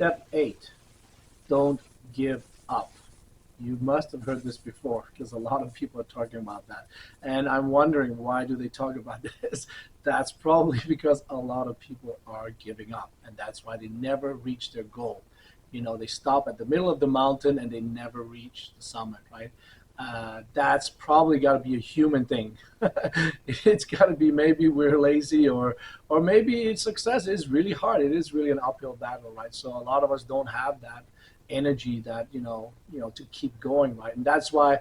Step 8, don't give up. You must have heard this before because a lot of people are talking about that. And I'm wondering, why do they talk about this? That's probably because a lot of people are giving up, and that's why they never reach their goal. They stop at the middle of the mountain and they never reach the summit, right? That's probably got to be a human thing. It's got to be, maybe we're lazy, or maybe success is really hard. It is really an uphill battle, right? So a lot of us don't have that energy, that to keep going, right? And that's why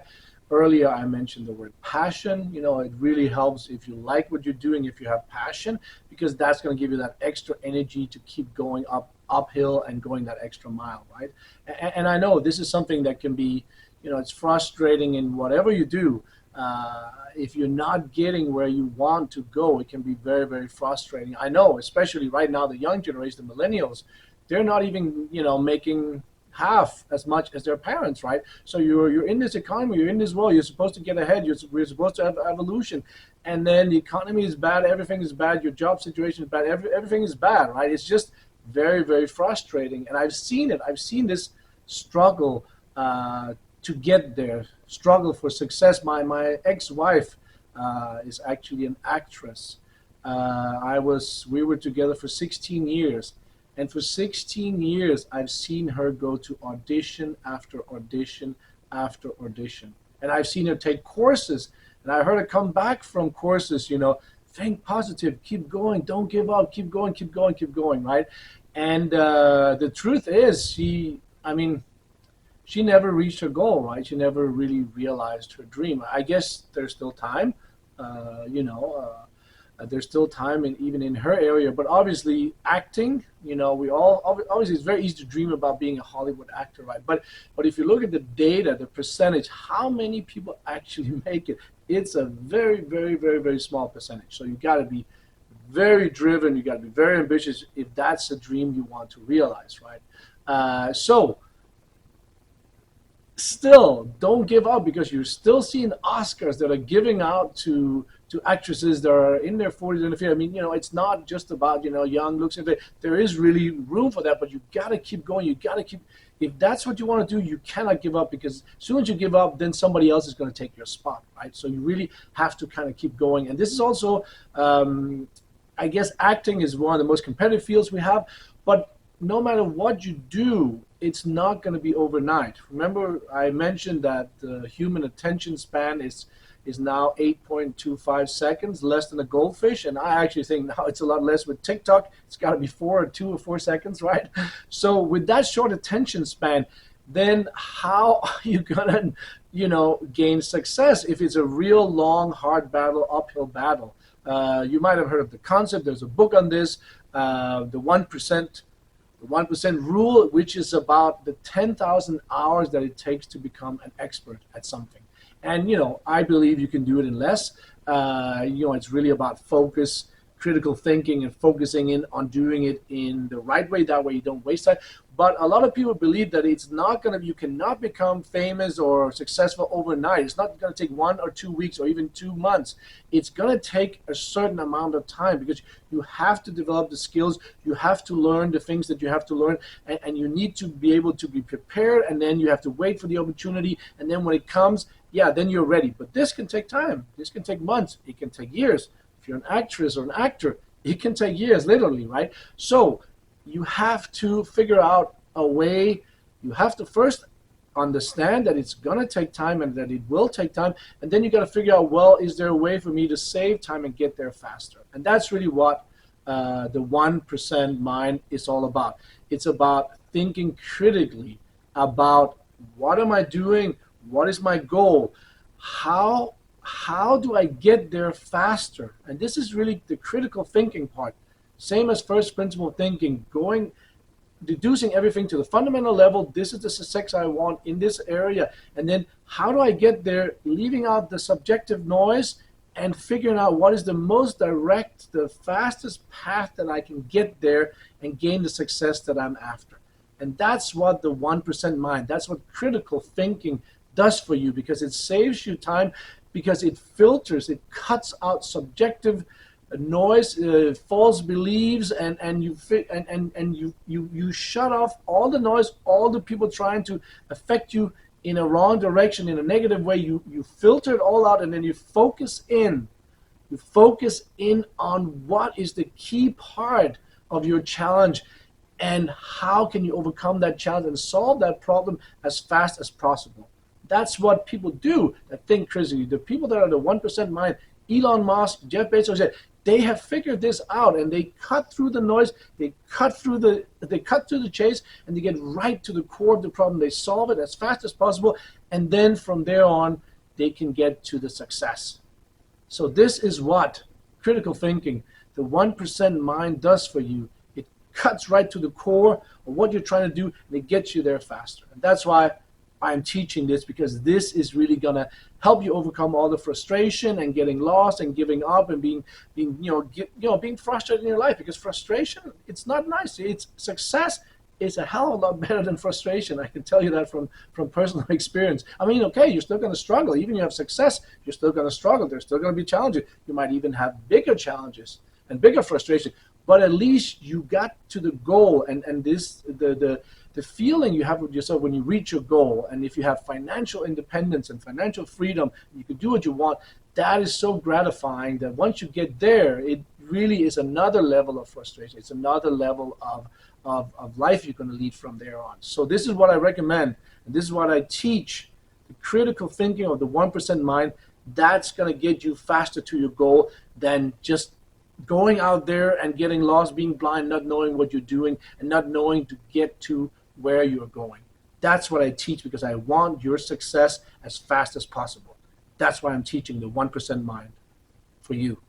earlier I mentioned the word passion. It really helps if you like what you're doing, if you have passion, because that's going to give you that extra energy to keep going uphill and going that extra mile, right? And I know this is something that can be, it's frustrating in whatever you do. If you're not getting where you want to go, it can be very, very frustrating. I know, especially right now, the young generation, the millennials, they're not even, making half as much as their parents, right? So you're in this economy, you're in this world, you're supposed to get ahead, we're supposed to have evolution, and then the economy is bad, everything is bad, your job situation is bad, everything is bad, right? It's just very, very frustrating, and I've seen it. I've seen this struggle to get there, struggle for success. My ex-wife is actually an actress. We were together for 16 years. And for 16 years, I've seen her go to audition after audition after audition. And I've seen her take courses. And I heard her come back from courses, think positive, keep going, don't give up, keep going, keep going, keep going, right? And the truth is, she never reached her goal, right? She never really realized her dream. I guess there's still time, there's still time, even in her area. But obviously, acting, we all obviously, it's very easy to dream about being a Hollywood actor, right? But if you look at the data, the percentage, how many people actually make it, it's a very, very, very, very small percentage. So you got to be very driven. You got to be very ambitious if that's a dream you want to realize, right? So still, don't give up, because you're still seeing Oscars that are giving out to actresses that are in their 40s and 50s. It's not just about, young looks. There is really room for that, but you got to keep going. You got to keep, if that's what you want to do, you cannot give up, because as soon as you give up, then somebody else is going to take your spot, right? So you really have to kind of keep going. And this is also, I guess, acting is one of the most competitive fields we have, but no matter what you do, it's not going to be overnight. Remember, I mentioned that the human attention span is now 8.25 seconds, less than a goldfish, and I actually think now it's a lot less with TikTok. It's got to be 2 or 4 seconds, right? So with that short attention span, then how are you gonna, gain success if it's a real long, hard battle, uphill battle? You might have heard of the concept. There's a book on this, the 1%. The 1% rule, which is about the 10,000 hours that it takes to become an expert at something. And, I believe you can do it in less. It's really about focus, critical thinking, and focusing in on doing it in the right way. That way you don't waste time. But a lot of people believe that you cannot become famous or successful overnight. It's not going to take 1 or 2 weeks or even 2 months. It's going to take a certain amount of time, because you have to develop the skills. You have to learn the things that you have to learn, and you need to be able to be prepared, and then you have to wait for the opportunity. And then when it comes, then you're ready. But this can take time. This can take months. It can take years. If you're an actress or an actor, it can take years, literally, right? So you have to figure out a way. You have to first understand that it's going to take time and that it will take time. And then you got to figure out, well, is there a way for me to save time and get there faster? And that's really what the 1% mind is all about. It's about thinking critically about, what am I doing? What is my goal? How do I get there faster? And this is really the critical thinking part. Same as first principle thinking, deducing everything to the fundamental level. This is the success I want in this area. And then how do I get there, leaving out the subjective noise and figuring out what is the most direct, the fastest path that I can get there and gain the success that I'm after. And that's what the 1% mind, that's what critical thinking does for you, because it saves you time, because it filters, it cuts out subjective noise, false beliefs, and you shut off all the noise, all the people trying to affect you in a wrong direction, in a negative way. You filter it all out, and then you focus in. You focus in on what is the key part of your challenge, and how can you overcome that challenge and solve that problem as fast as possible. That's what people do that think critically. The people that are the 1% mind, Elon Musk, Jeff Bezos, they have figured this out, and they cut through the noise, they cut through the chase, and they get right to the core of the problem. They solve it as fast as possible, and then from there on, they can get to the success. So this is what critical thinking, the 1% mind, does for you. It cuts right to the core of what you're trying to do, and it gets you there faster. And that's why I'm teaching this, because this is really going to help you overcome all the frustration and getting lost and giving up and being frustrated in your life. Because frustration, it's not nice. It's success is a hell of a lot better than frustration. I can tell you that from personal experience. I mean, okay, you're still going to struggle. Even if you have success, you're still going to struggle. There's still going to be challenges. You might even have bigger challenges and bigger frustration. But at least you got to the goal, and this the feeling you have with yourself when you reach your goal, and if you have financial independence and financial freedom, you can do what you want. That is so gratifying that once you get there, it really is another level of frustration. It's another level of life you're going to lead from there on. So this is what I recommend, and this is what I teach: the critical thinking of the 1% mind. That's going to get you faster to your goal than just going out there and getting lost, being blind, not knowing what you're doing, and not knowing to get to where you're going. That's what I teach, because I want your success as fast as possible. That's why I'm teaching the 1% mind for you.